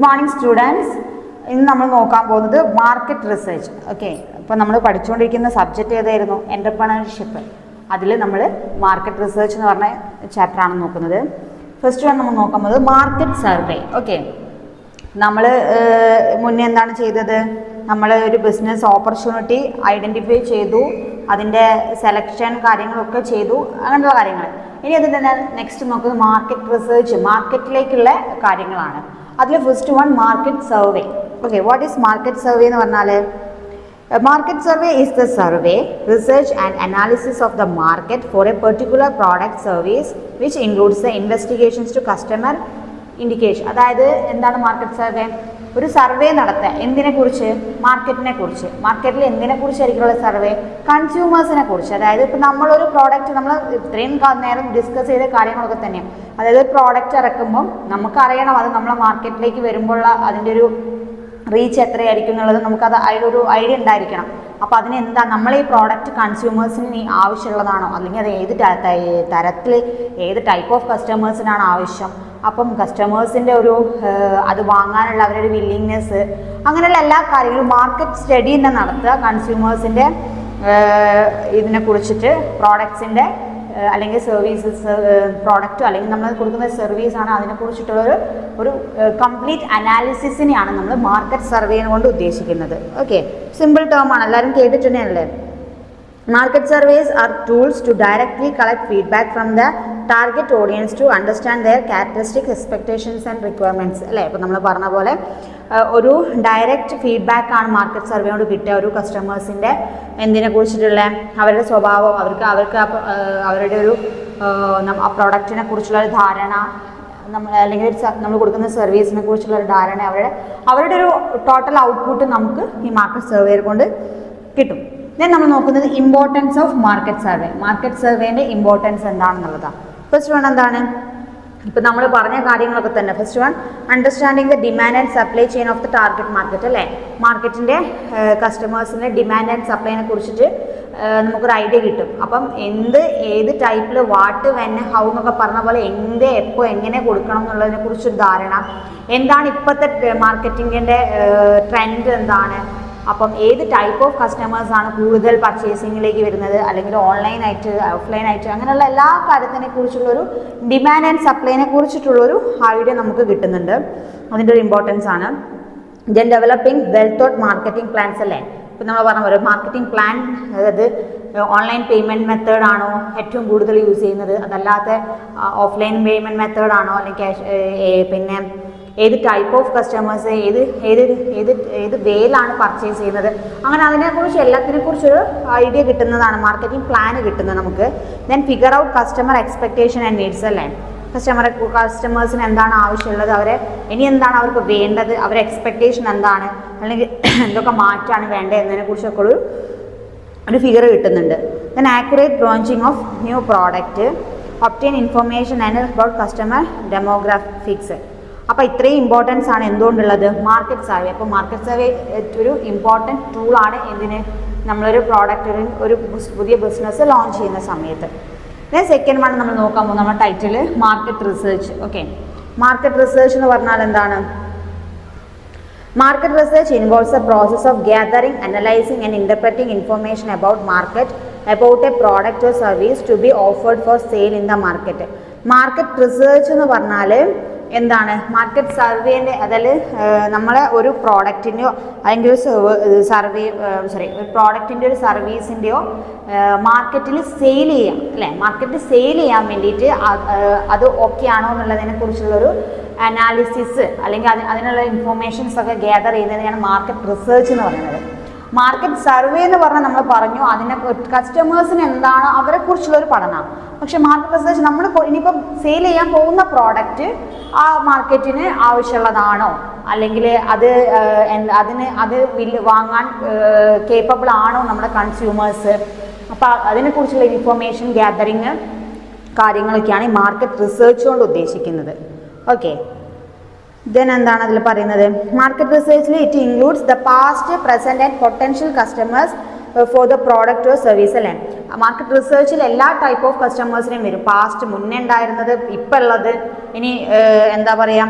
Good morning students. ഇന്ന് നമ്മൾ നോക്കാൻ പോകുന്നത് മാർക്കറ്റ് റിസർച്ച്. ഓക്കെ, ഇപ്പോൾ നമ്മൾ പഠിച്ചുകൊണ്ടിരിക്കുന്ന സബ്ജക്റ്റ് ഏതായിരുന്നു? എൻ്റർപ്രണർഷിപ്പ്. അതിൽ നമ്മൾ മാർക്കറ്റ് റിസർച്ച് എന്ന് പറഞ്ഞ ചാപ്റ്ററാണ് നോക്കുന്നത്. ഫസ്റ്റ് വൺ നമ്മൾ നോക്കാൻ പോകുന്നത് മാർക്കറ്റ് സർവേ. ഓക്കെ, നമ്മൾ മുന്നേ എന്താണ് ചെയ്തത്? നമ്മൾ ഒരു ബിസിനസ് ഓപ്പർച്യൂണിറ്റി ഐഡൻറ്റിഫൈ ചെയ്തു, അതിൻ്റെ സെലക്ഷൻ കാര്യങ്ങളൊക്കെ ചെയ്തു, അങ്ങനെയുള്ള കാര്യങ്ങൾ. ഇനി അതിൻ്റെ നെക്സ്റ്റ് നോക്കുന്നത് മാർക്കറ്റ് റിസർച്ച്, മാർക്കറ്റിലേക്കുള്ള കാര്യങ്ങളാണ്. അതിൽ first one market survey. Okay, what is market survey എന്ന് പറഞ്ഞാൽ? Market survey is the survey, research and analysis of the market for a particular product service which includes the investigations to customer indication. അതായത് എന്താണ് market survey? ഒരു survey നടത്തുക. എന്തിനെക്കുറിച്ച്? മാർക്കറ്റിനെ കുറിച്ച്. മാർക്കറ്റിൽ എന്തിനെക്കുറിച്ചായിരിക്കുള്ള survey? കൺസ്യൂമേഴ്സിനെ കുറിച്ച്. അതായത് ഇപ്പോൾ നമ്മളൊരു പ്രോഡക്റ്റ്, നമ്മൾ ഇത്രയും നേരം ഡിസ്കസ് ചെയ്ത കാര്യങ്ങളൊക്കെ തന്നെയാണ്. അതായത് ഒരു പ്രോഡക്റ്റ് ഇറക്കുമ്പം നമുക്കറിയണം അത് നമ്മളെ മാർക്കറ്റിലേക്ക് വരുമ്പോഴുള്ള അതിൻ്റെ ഒരു റീച്ച് എത്രയായിരിക്കും എന്നുള്ളത് നമുക്കത് അതിലൊരു ഐഡിയ ഉണ്ടായിരിക്കണം. അപ്പോൾ അതിന് എന്താ, നമ്മൾ ഈ പ്രോഡക്റ്റ് കൺസ്യൂമേഴ്സിന് ആവശ്യമുള്ളതാണോ, അല്ലെങ്കിൽ അത് ഏത് തരത്തിൽ ഏത് ടൈപ്പ് ഓഫ് കസ്റ്റമേഴ്സിനാണ് ആവശ്യം, അപ്പം കസ്റ്റമേഴ്സിൻ്റെ ഒരു അത് വാങ്ങാനുള്ള അവരുടെ വില്ലിങ്നെസ്, അങ്ങനെയുള്ള എല്ലാ കാര്യങ്ങളും മാർക്കറ്റ് സ്റ്റഡി തന്നെ നടത്തുക. കൺസ്യൂമേഴ്സിൻ്റെ ഇതിനെ കുറിച്ചിട്ട്, പ്രോഡക്ട്സിൻ്റെ അല്ലെങ്കിൽ സർവീസസ്, പ്രോഡക്റ്റോ അല്ലെങ്കിൽ നമ്മൾ കൊടുക്കുന്ന സർവീസാണ്, അതിനെക്കുറിച്ചിട്ടുള്ളൊരു കംപ്ലീറ്റ് അനാലിസിസിനെയാണ് നമ്മൾ മാർക്കറ്റ് സർവേ കൊണ്ട് ഉദ്ദേശിക്കുന്നത്. ഓക്കെ, സിമ്പിൾ ടേം ആണ്, എല്ലാവരും കേട്ടിട്ടുണ്ടല്ലേ? Market surveys are tools to directly collect feedback from the target audience to understand their characteristics, expectations and requirements. അല്ലേ? ഇപ്പോൾ നമ്മൾ പറഞ്ഞ പോലെ ഒരു ഡയറക്റ്റ് ഫീഡ്ബാക്ക് ആണ് മാർക്കറ്റ് സർവേ കൊണ്ട് കിട്ടുക. ഒരു കസ്റ്റമേഴ്സിൻ്റെ എന്തിനെ കുറിച്ചിട്ടുള്ള അവരുടെ സ്വഭാവം, അവർക്ക് അവരുടെ ഒരു ആ പ്രോഡക്റ്റിനെ കുറിച്ചുള്ള ഒരു ധാരണ, അല്ലെങ്കിൽ നമ്മൾ കൊടുക്കുന്ന സർവീസിനെ കുറിച്ചുള്ള ഒരു ധാരണ, അവരുടെ ഒരു ടോട്ടൽ ഔട്ട്പുട്ട് നമുക്ക് ഈ മാർക്കറ്റ് സർവേ കൊണ്ട് കിട്ടും. ദെൻ നമ്മൾ നോക്കുന്നത് importance of market survey. Market സർവേൻ്റെ ഇമ്പോർട്ടൻസ് എന്താണെന്നുള്ളതാണ്. ഫസ്റ്റ് വൺ എന്താണ്? ഇപ്പം നമ്മൾ പറഞ്ഞ കാര്യങ്ങളൊക്കെ തന്നെ. First one, understanding the demand and supply chain of the target market. അല്ലേ? മാർക്കറ്റിൻ്റെ കസ്റ്റമേഴ്സിൻ്റെ ഡിമാൻഡ് ആൻഡ് സപ്ലൈനെ കുറിച്ചിട്ട് നമുക്കൊരു ഐഡിയ കിട്ടും. അപ്പം ഏത് ടൈപ്പിൽ, വാട്ട്, വെൻ, ഹൗ എന്നൊക്കെ പറഞ്ഞ പോലെ എപ്പോൾ എങ്ങനെ കൊടുക്കണം എന്നുള്ളതിനെ കുറിച്ചൊരു ധാരണ. എന്താണ് ഇപ്പോഴത്തെ മാർക്കറ്റിങ്ങിൻ്റെ ട്രെൻഡ് എന്താണ്, അപ്പം ഏത് ടൈപ്പ് ഓഫ് കസ്റ്റമേഴ്സാണ് കൂടുതൽ പർച്ചേസിങ്ങിലേക്ക് വരുന്നത്, അല്ലെങ്കിൽ ഓൺലൈനായിട്ട് ഓഫ്ലൈനായിട്ട്, അങ്ങനെയുള്ള എല്ലാ കാര്യത്തിനെ കുറിച്ചുള്ളൊരു ഡിമാൻഡ് ആൻഡ് സപ്ലൈനെ കുറിച്ചിട്ടുള്ളൊരു ഐഡിയ നമുക്ക് കിട്ടുന്നുണ്ട്. അതിൻ്റെ ഒരു ഇമ്പോർട്ടൻസ് ആണ്. Then developing well thought marketing plans. അല്ലേ? ഇപ്പം നമ്മൾ പറഞ്ഞ പോലെ മാർക്കറ്റിംഗ് പ്ലാൻ, അതായത് ഓൺലൈൻ പേയ്മെൻറ്റ് മെത്തേഡാണോ ഏറ്റവും കൂടുതൽ യൂസ് ചെയ്യുന്നത്, അതല്ലാത്ത ഓഫ്ലൈൻ പേയ്മെൻറ്റ് മെത്തേഡാണോ, അല്ലെങ്കിൽ പിന്നെ ഏത് ടൈപ്പ് ഓഫ് കസ്റ്റമേഴ്സ് ഏത് വേയിലാണ് പർച്ചേസ് ചെയ്യുന്നത്, അങ്ങനെ അതിനെക്കുറിച്ച് എല്ലാത്തിനെക്കുറിച്ചൊരു ഐഡിയ കിട്ടുന്നതാണ്, മാർക്കറ്റിംഗ് പ്ലാൻ കിട്ടുന്നത് നമുക്ക്. Then figure out customer expectation and needs. അല്ലേ? കസ്റ്റമേഴ്സിന് എന്താണ് ആവശ്യമുള്ളത്, ഇനി എന്താണ് അവർക്ക് വേണ്ടത്, അവരുടെ എക്സ്പെക്ടേഷൻ എന്താണ്, അല്ലെങ്കിൽ എന്തൊക്കെ മാറ്റാണ് വേണ്ടത് എന്നതിനെക്കുറിച്ചൊക്കെ ഒരു ഫിഗർ കിട്ടുന്നുണ്ട്. Then accurate launching of new product, obtain information and about customer demographics. അപ്പോൾ ഇത്രയും ഇമ്പോർട്ടൻസ് ആണ് എന്തുകൊണ്ടുള്ളത്? Market survey. അപ്പോൾ മാർക്കറ്റ് സർവേ ഒരു ഇമ്പോർട്ടൻറ്റ് ടൂളാണ് എന്തിന്? നമ്മളൊരു പ്രോഡക്റ്റ്, ഒരു പുതിയ ബിസിനസ് ലോഞ്ച് ചെയ്യുന്ന സമയത്ത്. ദെൻ സെക്കൻഡ് വൺ നമ്മൾ നോക്കാൻ പോകും, നമ്മുടെ title market research. Okay, market research എന്ന് പറഞ്ഞാൽ എന്താണ്? Market research involves a process of gathering, analysing and interpreting information about market, about a product or service to be offered for sale in the market. Market research എന്ന് പറഞ്ഞാൽ എന്താണ്? Market സർവേൻ്റെ, അതായത് നമ്മളെ ഒരു പ്രോഡക്റ്റിൻ്റെയോ അല്ലെങ്കിൽ ഒരു പ്രോഡക്റ്റിൻ്റെ ഒരു സർവീസിൻ്റെയോ മാർക്കറ്റിൽ സെയിൽ ചെയ്യാം. അല്ലേ? മാർക്കറ്റിൽ സെയിൽ ചെയ്യാൻ വേണ്ടിയിട്ട് അത് ഓക്കെ ആണോ എന്നുള്ളതിനെ കുറിച്ചുള്ളൊരു അനാലിസിസ്, അല്ലെങ്കിൽ അതിനുള്ള ഇൻഫർമേഷൻസ് ഒക്കെ ഗ്യാദർ ചെയ്യുന്നതിനാണ് മാർക്കറ്റ് റിസർച്ച് എന്ന് പറയുന്നത്. മാർക്കറ്റ് സർവേ എന്ന് പറഞ്ഞാൽ നമ്മൾ പറഞ്ഞു, അതിനെ കസ്റ്റമേഴ്സിന് എന്താണോ അവരെക്കുറിച്ചുള്ളൊരു പഠനമാണ്. പക്ഷെ മാർക്കറ്റ് റിസർച്ച് നമ്മൾ ഇനിയിപ്പം സെയിൽ ചെയ്യാൻ പോകുന്ന പ്രോഡക്റ്റ് ആ മാർക്കറ്റിന് ആവശ്യമുള്ളതാണോ, അല്ലെങ്കിൽ അത് വാങ്ങാൻ കേപ്പബിൾ ആണോ നമ്മുടെ കൺസ്യൂമേഴ്സ്, അപ്പോൾ അതിനെക്കുറിച്ചുള്ള ഇൻഫർമേഷൻ ഗ്യാതറിങ് കാര്യങ്ങളൊക്കെയാണ് ഈ മാർക്കറ്റ് റിസർച്ച് കൊണ്ട് ഉദ്ദേശിക്കുന്നത്. ഓക്കെ, ദെൻ എന്താണ് അതിൽ പറയുന്നത്? മാർക്കറ്റ് റിസർച്ചിൽ it includes the past, present and potential customers for the product or service. അല്ലേ? മാർക്കറ്റ് റിസർച്ചിൽ എല്ലാ ടൈപ്പ് ഓഫ് കസ്റ്റമേഴ്സിനെയും വരും. പാസ്റ്റ്, മുന്നേ ഉണ്ടായിരുന്നത്, ഇപ്പം ഉള്ളത്, ഇനി എന്താ പറയുക,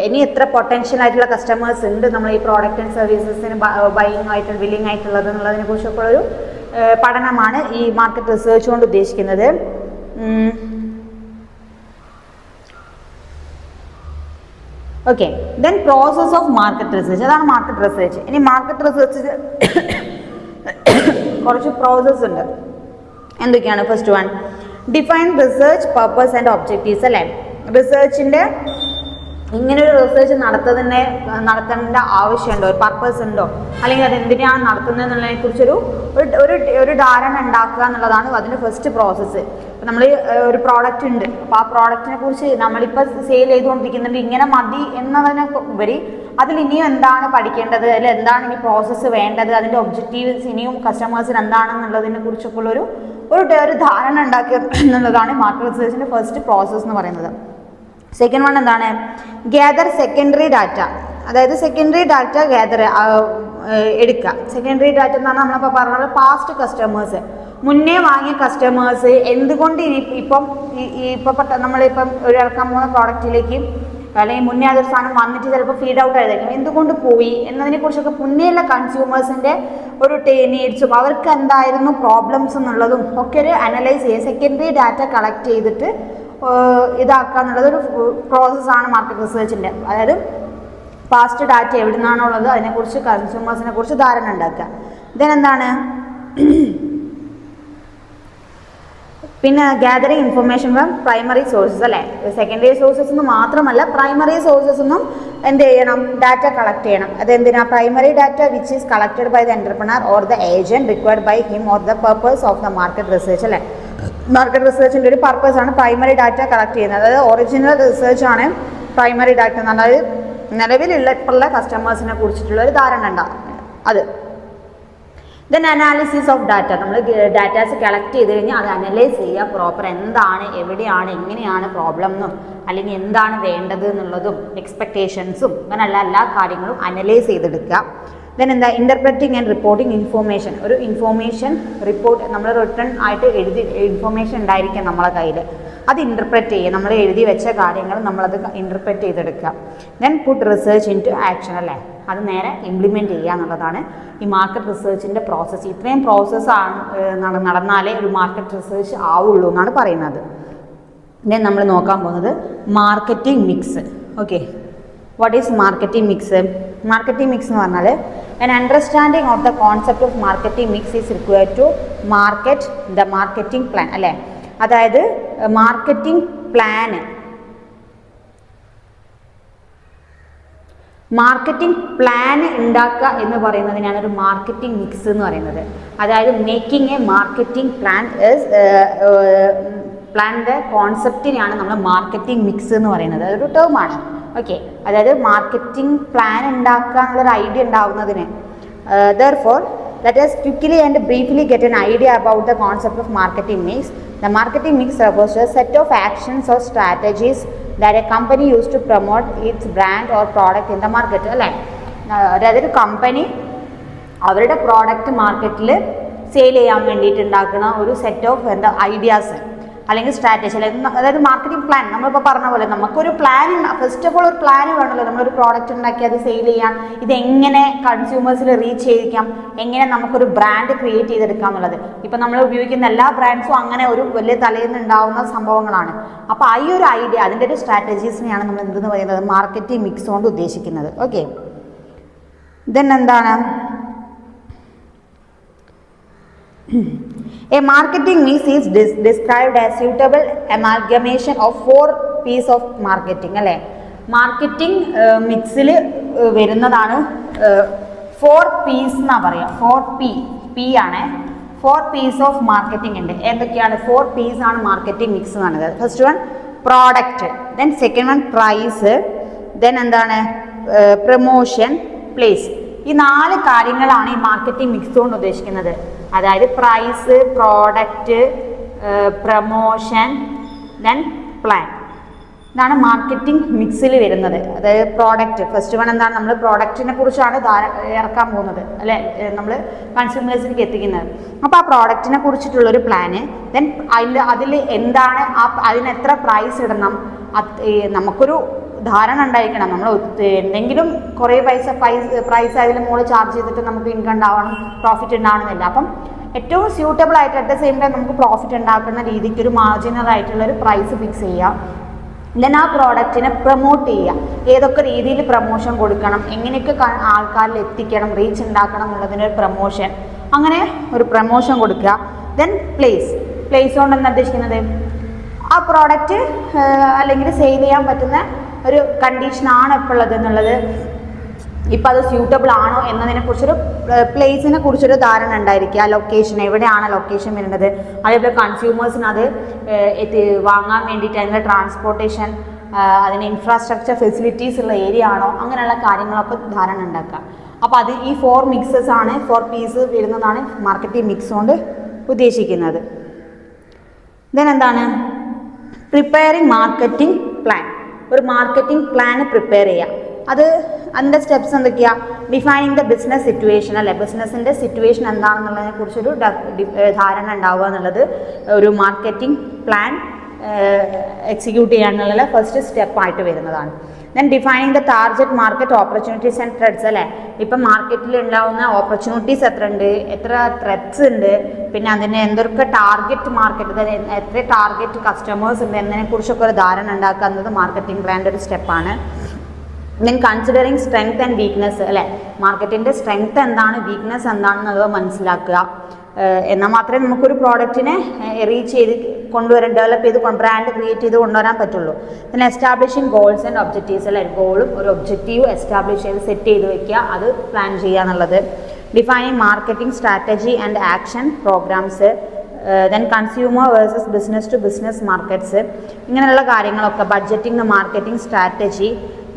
ഇനി എത്ര പൊട്ടൻഷ്യൽ ആയിട്ടുള്ള കസ്റ്റമേഴ്സ് ഉണ്ട് നമ്മൾ ഈ പ്രോഡക്റ്റ് ആൻഡ് സർവീസസിന് ബൈയിങ് ആയിട്ട് വില്ലിങ് ആയിട്ടുള്ളത് എന്നുള്ളതിനെ കുറിച്ചൊക്കെ ഒരു പഠനമാണ് ഈ മാർക്കറ്റ് റിസർച്ച് കൊണ്ട് ഉദ്ദേശിക്കുന്നത്. Okay, then process of market research, അതാണ് മാർക്കറ്റ് റിസർച്ച്. ഇനി മാർക്കറ്റ് റിസർച്ച് കുറച്ച് പ്രോസസ്സ് ഉണ്ട്. എന്തൊക്കെയാണ്? First one, define research purpose and objectives അല്ലേ. റിസർച്ചിൻ്റെ ഇങ്ങനൊരു റിസർച്ച് നടത്തേണ്ട ആവശ്യമുണ്ടോ, ഒരു പർപ്പസ് ഉണ്ടോ, അല്ലെങ്കിൽ അത് എന്തിനാണ് നടത്തുന്നത് എന്നുള്ളതിനെ കുറിച്ചൊരു ഒരു ധാരണ ഉണ്ടാക്കുക എന്നുള്ളതാണ് അതിൻ്റെ ഫസ്റ്റ് പ്രോസസ്സ്. അപ്പോൾ നമ്മൾ ഒരു പ്രോഡക്റ്റ് ഉണ്ട്, അപ്പോൾ ആ പ്രോഡക്റ്റിനെ കുറിച്ച് നമ്മളിപ്പോൾ സെയിൽ ചെയ്തുകൊണ്ടിരിക്കുന്നുണ്ട്, ഇങ്ങനെ മതി എന്നതിനെ ഉപരി അതിൽ ഇനിയും എന്താണ് പഠിക്കേണ്ടത്, അതിൽ എന്താണ് ഇനി പ്രോസസ്സ് വേണ്ടത്, അതിൻ്റെ ഒബ്ജക്റ്റീവ്സ് ഇനിയും കസ്റ്റമേഴ്സിന് എന്താണെന്നുള്ളതിനെ കുറിച്ചൊക്കെ ഒരു ധാരണ ഉണ്ടാക്കുക എന്നുള്ളതാണ് മാർക്കറ്റ് റിസർച്ചിൻ്റെ ഫസ്റ്റ് പ്രോസസ്സ് എന്ന് പറയുന്നത്. സെക്കൻഡ് വൺ എന്താണ്? ഗ്യാദർ സെക്കൻഡറി ഡാറ്റ, അതായത് സെക്കൻഡറി ഡാറ്റ ഗ്യാദർ എടുക്കുക. സെക്കൻഡറി ഡാറ്റ എന്ന് പറഞ്ഞാൽ നമ്മളിപ്പോൾ പറഞ്ഞത് പാസ്റ്റ് കസ്റ്റമേഴ്സ്, മുന്നേ വാങ്ങിയ കസ്റ്റമേഴ്സ് എന്തുകൊണ്ട് നമ്മളിപ്പം ഒരു ഇറക്കാൻ പോകുന്ന പ്രോഡക്റ്റിലേക്ക് അല്ലെങ്കിൽ മുന്നേ അതൊരു സാധനം വന്നിട്ട് ചിലപ്പോൾ ഫീഡ് ഔട്ട് ആയതായിരിക്കും, എന്തുകൊണ്ട് പോയി എന്നതിനെ കുറിച്ചൊക്കെ മുന്നേയുള്ള കൺസ്യൂമേഴ്സിൻ്റെ ഒരു നീഡ്സും അവർക്ക് എന്തായിരുന്നു പ്രോബ്ലംസ് എന്നുള്ളതും ഒക്കെ ഒരു അനലൈസ് ചെയ്യുക. സെക്കൻഡറി ഡാറ്റ കളക്ട് ചെയ്തിട്ട് ഇതാക്കുക എന്നുള്ളതൊരു പ്രോസസ്സാണ് മാർക്കറ്റ് റിസർച്ചിൻ്റെ. അതായത് പാസ്റ്റ് ഡാറ്റ എവിടെ നിന്നാണുള്ളത് അതിനെക്കുറിച്ച് കൺസ്യൂമേഴ്സിനെ കുറിച്ച് ധാരണ ഉണ്ടാക്കുക. ദെൻ എന്താണ്? പിന്നെ gathering information from primary sources അല്ലേ. സെക്കൻഡറി സോഴ്സസ് എന്ന് മാത്രമല്ല പ്രൈമറി സോഴ്സസ് ഒന്നും എന്ത് ചെയ്യണം? ഡാറ്റ കളക്ട് ചെയ്യണം. അതെന്തിനാ? Primary data which is collected by the entrepreneur or the agent required by him or the purpose of the market research അല്ലേ. Market റിസർച്ചിൻ്റെ ഒരു പർപ്പസ് ആണ് പ്രൈമറി ഡാറ്റ കളക്ട് ചെയ്യുന്നത്. അതായത് ഒറിജിനൽ റിസർച്ച് ആണ് പ്രൈമറി ഡാറ്റ എന്ന് പറഞ്ഞാൽ നിലവിലുള്ള കസ്റ്റമേഴ്സിനെ കുറിച്ചിട്ടുള്ള ഒരു ധാരണ ഉണ്ടാകും അത്. ദെൻ അനാലിസിസ് ഓഫ് ഡാറ്റ, നമ്മൾ ഡാറ്റാസ് കളക്ട് ചെയ്ത് കഴിഞ്ഞാൽ അത് അനലൈസ് ചെയ്യുക പ്രോപ്പർ, എന്താണ് എവിടെയാണ് എങ്ങനെയാണ് പ്രോബ്ലം എന്നും അല്ലെങ്കിൽ എന്താണ് വേണ്ടത് എന്നുള്ളതും എക്സ്പെക്റ്റേഷൻസും അങ്ങനെയുള്ള എല്ലാ കാര്യങ്ങളും അനലൈസ് ചെയ്തെടുക്കുക. ദെൻ എന്താ? ഇൻ്റർപ്രറ്റിംഗ് ആൻഡ് റിപ്പോർട്ടിംഗ് ഇൻഫോർമേഷൻ, ഒരു ഇൻഫോർമേഷൻ റിപ്പോർട്ട് നമ്മൾ റിട്ടേൺ ആയിട്ട് ഇൻഫോർമേഷൻ ഉണ്ടായിരിക്കാം നമ്മളെ കയ്യിൽ, അത് ഇൻ്റർപ്രറ്റ് ചെയ്യുക, നമ്മൾ എഴുതി വെച്ച കാര്യങ്ങൾ നമ്മളത് ഇൻ്റർപ്രറ്റ് ചെയ്തെടുക്കുക. Then put research into action അല്ലേ, അത് നേരെ ഇംപ്ലിമെൻറ്റ് ചെയ്യുക എന്നുള്ളതാണ് ഈ മാർക്കറ്റ് റിസർച്ചിൻ്റെ പ്രോസസ്സ്. ഇത്രയും പ്രോസസ്സാണ് നടന്നാലേ ഒരു മാർക്കറ്റ് റിസർച്ച് ആവുള്ളൂ എന്നാണ് പറയുന്നത്. ദെൻ നമ്മൾ നോക്കാൻ പോകുന്നത് marketing mix. Okay, what is marketing mix? Marketing mix എന്ന് പറഞ്ഞാൽ an understanding of the concept of marketing mix is required to market the marketing plan അല്ലേ. അതായത് മാർക്കറ്റിംഗ് പ്ലാന് ഉണ്ടാക്കുക എന്ന് പറയുന്നതിനാണ് ഒരു മാർക്കറ്റിംഗ് മിക്സ് എന്ന് പറയുന്നത്. അതായത് മേക്കിംഗ് എ മാർക്കറ്റിംഗ് പ്ലാനിൻ്റെ കോൺസെപ്റ്റിനെയാണ് നമ്മൾ മാർക്കറ്റിംഗ് മിക്സ് എന്ന് പറയുന്നത്. അതൊരു ടേമാണ്. ഓക്കെ, അതായത് മാർക്കറ്റിംഗ് പ്ലാൻ ഉണ്ടാക്കുക എന്നുള്ളൊരു idea ഉണ്ടാവുന്നതിന്. Therefore, let us quickly and briefly get an idea about the concept of marketing mix. The marketing mix refers to a set of actions or strategies that a company used to promote its brand or product in the market. അല്ലേ, അതായത് ഒരു company അവരുടെ product മാർക്കറ്റിൽ sale ചെയ്യാൻ വേണ്ടിയിട്ട് ഉണ്ടാക്കുന്ന ഒരു set of ideas അല്ലെങ്കിൽ സ്ട്രാറ്റജി, അതായത് മാർക്കറ്റിംഗ് പ്ലാൻ. നമ്മളിപ്പോൾ പറഞ്ഞ പോലെ നമുക്കൊരു പ്ലാൻ, ഫസ്റ്റ് ഓഫ് ഓൾ ഒരു പ്ലാൻ വേണമല്ലോ. നമ്മളൊരു പ്രോഡക്റ്റ് ഉണ്ടാക്കി അത് സെയിൽ ചെയ്യാം, ഇതെങ്ങനെ കൺസ്യൂമേഴ്സിൽ റീച്ച് ചെയ്യിക്കാം, എങ്ങനെ നമുക്കൊരു ബ്രാൻഡ് ക്രിയേറ്റ് ചെയ്തെടുക്കാം എന്നുള്ളത്. ഇപ്പം നമ്മൾ ഉപയോഗിക്കുന്ന എല്ലാ ബ്രാൻഡ്സും അങ്ങനെ ഒരു വലിയ തലേന്ന് ഉണ്ടാവുന്ന സംഭവങ്ങളാണ്. അപ്പോൾ ഈ ഒരു ഐഡിയ, അതിൻ്റെ ഒരു സ്ട്രാറ്റജീസിനെയാണ് നമ്മൾ എന്തെന്ന് പറയുന്നത് മാർക്കറ്റിംഗ് മിക്സ് കൊണ്ട് ഉദ്ദേശിക്കുന്നത്. ഓക്കെ, ദെൻ എന്താണ്? A marketing mix is described as suitable amalgamation of 4 P's of marketing അല്ലേ. മാർക്കറ്റിംഗ് മിക്സിൽ വരുന്നതാണ് 4 P's എന്നാ പറയുക. 4 ആണ് 4 P's ഓഫ് മാർക്കറ്റിംഗ് ഉണ്ട്. എന്തൊക്കെയാണ് 4 P's ആണ് മാർക്കറ്റിംഗ് മിക്സ് എന്ന് പറയുന്നത്? First one product, then second one price, then എന്താണ് പ്രൊമോഷൻ, പ്ലേസ്. ഈ 4 കാര്യങ്ങളാണ് ഈ മാർക്കറ്റിംഗ് മിക്സ് കൊണ്ട് ഉദ്ദേശിക്കുന്നത്. അതായത് price, product, promotion, then plan. ഇതാണ് മാർക്കറ്റിംഗ് മിക്സിൽ വരുന്നത്. അതായത് പ്രോഡക്റ്റ്, ഫസ്റ്റ് വൺ എന്താണ്? നമ്മൾ പ്രോഡക്റ്റിനെ കുറിച്ചാണ് ഇറക്കാൻ പോകുന്നത് അല്ലേ, നമ്മൾ കൺസ്യൂമേഴ്സിലേക്ക് എത്തിക്കുന്നത്. അപ്പോൾ ആ പ്രോഡക്റ്റിനെ കുറിച്ചിട്ടുള്ളൊരു പ്ലാന്, ദെൻ അതിൽ എന്താണ് അതിന് എത്ര പ്രൈസ് ഇടണം, നമുക്കൊരു ധാരണ ഉണ്ടായിരിക്കണം. നമ്മൾ എന്തെങ്കിലും കുറേ പ്രൈസ് അതിൽ മുകളിൽ ചാർജ് ചെയ്തിട്ട് നമുക്ക് ഇൻകം ഉണ്ടാവണം, പ്രോഫിറ്റ് ഉണ്ടാവണമെന്നില്ല. അപ്പം ഏറ്റവും സ്യൂട്ടബിൾ ആയിട്ട് അറ്റ് ദ സെയിം ടൈം നമുക്ക് പ്രോഫിറ്റ് ഉണ്ടാക്കുന്ന രീതിക്ക് ഒരു മാർജിനൽ ആയിട്ടുള്ളൊരു പ്രൈസ് ഫിക്സ് ചെയ്യുക. ദെൻ ആ പ്രോഡക്റ്റിനെ പ്രൊമോട്ട് ചെയ്യുക. ഏതൊക്കെ രീതിയിൽ പ്രൊമോഷൻ കൊടുക്കണം, എങ്ങനെയൊക്കെ ആൾക്കാരിൽ എത്തിക്കണം, റീച്ച് ഉണ്ടാക്കണം എന്നുള്ളതിനൊരു പ്രൊമോഷൻ, അങ്ങനെ ഒരു പ്രൊമോഷൻ കൊടുക്കുക. ദെൻ പ്ലേസ് കൊണ്ട് എന്താ ഉദ്ദേശിക്കുന്നത്, ആ പ്രോഡക്റ്റ് അല്ലെങ്കിൽ സെയിൽ ചെയ്യാൻ പറ്റുന്ന ഒരു കണ്ടീഷനാണ് ഇപ്പോൾ ഉള്ളത് എന്നുള്ളത്, ഇപ്പം അത് സ്യൂട്ടബിൾ ആണോ എന്നതിനെക്കുറിച്ചൊരു പ്ലേസിനെ കുറിച്ചൊരു ധാരണ ഉണ്ടായിരിക്കുക. ലൊക്കേഷൻ, എവിടെയാണ് ലൊക്കേഷൻ വരുന്നത്, അതേപോലെ കൺസ്യൂമേഴ്സിന് അത് വാങ്ങാൻ വേണ്ടിയിട്ട് അതിൻ്റെ ട്രാൻസ്പോർട്ടേഷൻ, അതിന് ഇൻഫ്രാസ്ട്രക്ചർ ഫെസിലിറ്റീസ് ഉള്ള ഏരിയ ആണോ, അങ്ങനെയുള്ള കാര്യങ്ങളൊക്കെ ധാരണ ഉണ്ടാക്കുക. അപ്പോൾ അത് ഈ 4 മിക്സസ് ആണ്, 4 പീസ് വരുന്നതാണ് മാർക്കറ്റിംഗ് മിക്സ് കൊണ്ട് ഉദ്ദേശിക്കുന്നത്. ദെൻ എന്താണ് പ്രിപ്പയറിങ് മാർക്കറ്റിംഗ് പ്ലാൻ. ഒരു മാർക്കറ്റിംഗ് പ്ലാൻ പ്രിപ്പയർ ചെയ്യുക. അതിൻ്റെ സ്റ്റെപ്സ് എന്തൊക്കെയാണ്? ഡിഫൈനിങ് ദ ബിസിനസ് സിറ്റുവേഷൻ, അല്ലെ, ബിസിനസ്സിൻ്റെ സിറ്റുവേഷൻ എന്താണെന്നുള്ളതിനെ കുറിച്ചൊരു ധാരണ ഉണ്ടാവുക എന്നുള്ളത് ഒരു മാർക്കറ്റിംഗ് പ്ലാൻ എക്സിക്യൂട്ട് ചെയ്യാനുള്ള ഫസ്റ്റ് സ്റ്റെപ്പായിട്ട് വരുന്നതാണ്. Then defining the target market opportunities and threats, അല്ലേ, ഇപ്പം മാർക്കറ്റിൽ ഉണ്ടാവുന്ന ഓപ്പർച്യൂണിറ്റീസ് എത്ര ഉണ്ട്, എത്ര ത്രെഡ്സ് ഉണ്ട്, പിന്നെ അതിന് എന്തൊക്കെ ടാർഗറ്റ് മാർക്കറ്റ്, എത്ര ടാർഗറ്റ് കസ്റ്റമേഴ്സ് ഉണ്ട് എന്നതിനെക്കുറിച്ചൊക്കെ ഒരു ധാരണ ഉണ്ടാക്കുക എന്നത് മാർക്കറ്റിംഗ് പ്ലാൻ്റെ ഒരു സ്റ്റെപ്പാണ്. Then considering strength and weakness, അല്ലേ, മാർക്കറ്റിൻ്റെ സ്ട്രെങ്ത് എന്താണ്, വീക്ക്നെസ് എന്താണെന്നത് മനസ്സിലാക്കുക. എന്നാൽ മാത്രമേ നമുക്കൊരു പ്രോഡക്റ്റിനെ റീച്ച് ചെയ്ത് കൊണ്ടുവരാൻ, ഡെവലപ്പ് ചെയ്ത് ബ്രാൻഡ് ക്രിയേറ്റ് ചെയ്ത് കൊണ്ടുവരാൻ പറ്റുള്ളൂ. പിന്നെ എസ്റ്റാബ്ലിഷിങ് ഗോൾസ് ആൻഡ് ഒബ്ജക്റ്റീവ്സ്, അല്ലെ, ഗോളും ഒരു ഒബ്ജക്റ്റീവ് എസ്റ്റാബ്ലിഷ് ചെയ്ത് സെറ്റ് ചെയ്ത് വെക്കുക, അത് പ്ലാൻ ചെയ്യുക എന്നുള്ളത്. Defining marketing strategy and action programmes. Then consumer versus business to business markets, ഇങ്ങനെയുള്ള കാര്യങ്ങളൊക്കെ. Budgeting the marketing strategy,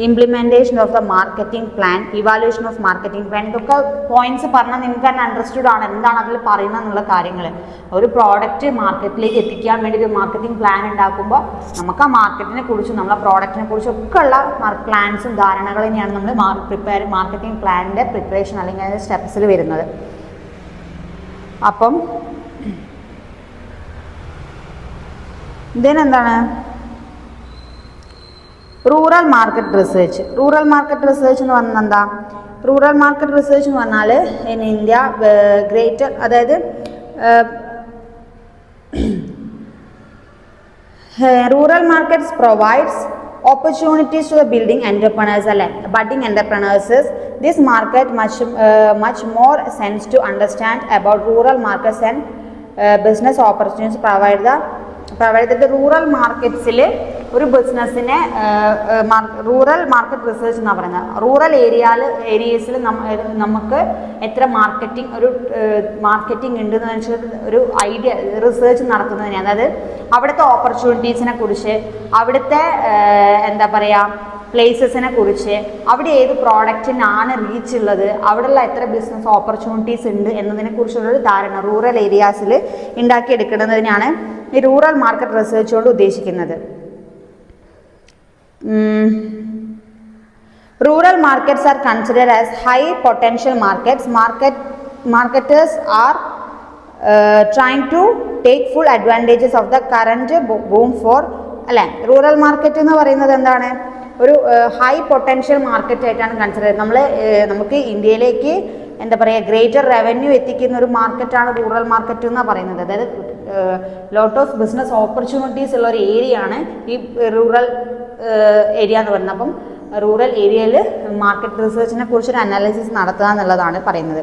implementation of the marketing plan, evaluation of marketing plan. ഇതൊക്കെ പോയിന്റ്സ് പറഞ്ഞാൽ നിങ്ങൾക്ക് തന്നെ അണ്ടർസ്റ്റുഡ് ആണ് എന്താണ് അതിൽ പറയുന്നത് എന്നുള്ള കാര്യങ്ങൾ. ഒരു പ്രോഡക്റ്റ് മാർക്കറ്റിലേക്ക് എത്തിക്കാൻ വേണ്ടി ഒരു മാർക്കറ്റിംഗ് പ്ലാൻ ഉണ്ടാക്കുമ്പോൾ നമുക്ക് ആ മാർക്കറ്റിനെ കുറിച്ചും നമ്മളെ പ്രോഡക്റ്റിനെ കുറിച്ചും ഒക്കെ ഉള്ള പ്ലാൻസും ധാരണകളെയാണ് നമ്മൾ മാർക്കറ്റിംഗ് പ്ലാനിൻ്റെ പ്രിപ്പറേഷൻ അല്ലെങ്കിൽ അതിൻ്റെ സ്റ്റെപ്സിൽ വരുന്നത്. അപ്പം ഇതിനെന്താണ് rural market research. Rural market research എന്ന് പറഞ്ഞാൽ എന്താ? റൂറൽ മാർക്കറ്റ് റിസർച്ച് എന്ന് പറഞ്ഞാൽ ഇൻ ഇന്ത്യ ഗ്രേറ്റർ, അതായത് rural markets provides opportunities to the building entrepreneurs, അല്ലെ, budding entrepreneurs. This market much more sense to understand about rural markets and business opportunities provide rural മാർക്കറ്റ്സിൽ ഒരു ബിസിനസ്സിനെ rural market research എന്നാണ് പറയുന്നത്. Rural ഏരിയസിൽ നമുക്ക് എത്ര marketing ഉണ്ടെന്ന് വെച്ചാൽ ഒരു ഐഡിയ റിസർച്ച് നടത്തുന്നതിന്, അതായത് അവിടുത്തെ ഓപ്പർച്യൂണിറ്റീസിനെ കുറിച്ച്, അവിടുത്തെ എന്താ പറയുക പ്ലേസസിനെ കുറിച്ച്, അവിടെ ഏത് പ്രോഡക്റ്റിനാണ് റീച്ച് ഉള്ളത്, അവിടെയുള്ള എത്ര ബിസിനസ് ഓപ്പർച്യൂണിറ്റീസ് ഉണ്ട് എന്നതിനെ കുറിച്ചുള്ളൊരു ധാരണ റൂറൽ ഏരിയാസിൽ ഉണ്ടാക്കിയെടുക്കുന്നതിനാണ് ഈ റൂറൽ മാർക്കറ്റ് റിസർച്ച് കൊണ്ട് ഉദ്ദേശിക്കുന്നത്. Rural markets are considered as high potential markets. Marketers are trying to take full advantages of the current boom for, അല്ലേ, റൂറൽ മാർക്കറ്റ് എന്ന് പറയുന്നത് എന്താണ്? ഒരു ഹൈ പൊട്ടൻഷ്യൽ മാർക്കറ്റ് ആയിട്ടാണ് കൺസിഡർ ചെയ്യുന്നത്. നമുക്ക് ഇന്ത്യയിലേക്ക് എന്താ പറയുക ഗ്രേറ്റർ റവന്യൂ എത്തിക്കുന്ന ഒരു മാർക്കറ്റാണ് റൂറൽ മാർക്കറ്റ് എന്നാണ് പറയുന്നത്. അതായത് ലോട്ട് ഓഫ് ബിസിനസ് ഓപ്പർച്യൂണിറ്റീസ് ഉള്ള ഒരു ഏരിയ ആണ് ഈ റൂറൽ ഏരിയ എന്ന് പറയുന്നത്. അപ്പം റൂറൽ ഏരിയയിൽ മാർക്കറ്റ് റിസർച്ചിനെ കുറിച്ചൊരു അനാലിസിസ് നടത്തുക എന്നുള്ളതാണ് പറയുന്നത്.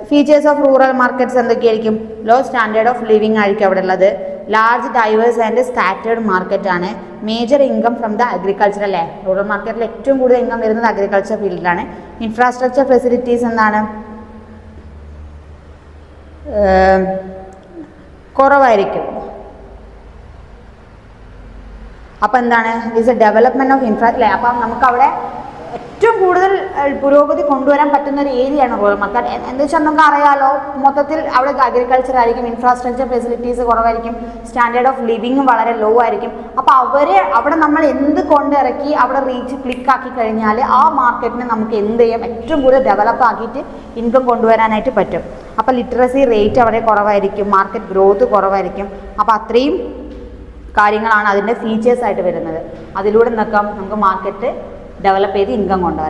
ഫീച്ചേഴ്സ് ഓഫ് റൂറൽ മാർക്കറ്റ്സ് എന്തൊക്കെയായിരിക്കും? ലോ സ്റ്റാൻഡേർഡ് ഓഫ് ലിവിങ് ആയിരിക്കും അവിടെ ഉള്ളത്. ലാർജ് ഡൈവേഴ്സ് ആൻഡ് സ്കാറ്റേർഡ് മാർക്കറ്റാണ്. Major income from the agriculture, അല്ലേ, റൂറൽ മാർക്കറ്റിൽ ഏറ്റവും കൂടുതൽ ഇൻകം വരുന്നത് അഗ്രികൾച്ചർ ഫീൽഡിലാണ്. ഇൻഫ്രാസ്ട്രക്ചർ ഫെസിലിറ്റീസ് എന്താണ്? കുറവായിരിക്കും. അപ്പം എന്താണ്? ഇറ്റ്സ് എ ഡെവലപ്മെൻറ്റ് ഓഫ് അല്ലേ, അപ്പം നമുക്കവിടെ ഏറ്റവും കൂടുതൽ പുരോഗതി കൊണ്ടുവരാൻ പറ്റുന്ന ഒരു ഏരിയയാണ് റൂറൽ മാർക്കറ്റ്. എന്താ വെച്ചാൽ നമുക്ക് അറിയാലോ, മൊത്തത്തിൽ അവിടെ അഗ്രികൾച്ചർ ആയിരിക്കും, ഇൻഫ്രാസ്ട്രക്ചർ ഫെസിലിറ്റീസ് കുറവായിരിക്കും, സ്റ്റാൻഡേർഡ് ഓഫ് ലിവിങ്ങും വളരെ ലോ ആയിരിക്കും. അപ്പോൾ അവിടെ നമ്മൾ എന്ത് കൊണ്ടിറക്കി അവിടെ റീച്ച് ക്ലിക്കാക്കി കഴിഞ്ഞാൽ ആ മാർക്കറ്റിനെ നമുക്ക് എന്ത് ചെയ്യാം, ഏറ്റവും കൂടുതൽ ഡെവലപ്പ് ആക്കിയിട്ട് ഇൻകം കൊണ്ടുവരാനായിട്ട് പറ്റും. അപ്പോൾ ലിറ്ററസി റേറ്റ് അവിടെ കുറവായിരിക്കും, മാർക്കറ്റ് ഗ്രോത്ത് കുറവായിരിക്കും. അപ്പോൾ അത്രയും കാര്യങ്ങളാണ് അതിൻ്റെ ഫീച്ചേഴ്സ് ആയിട്ട് വരുന്നത്. അതിലൂടെ നോക്കാം നമുക്ക് മാർക്കറ്റ് ഡെവലപ്പ് ചെയ്ത് ഇൻകം കൊണ്ടുവരാം.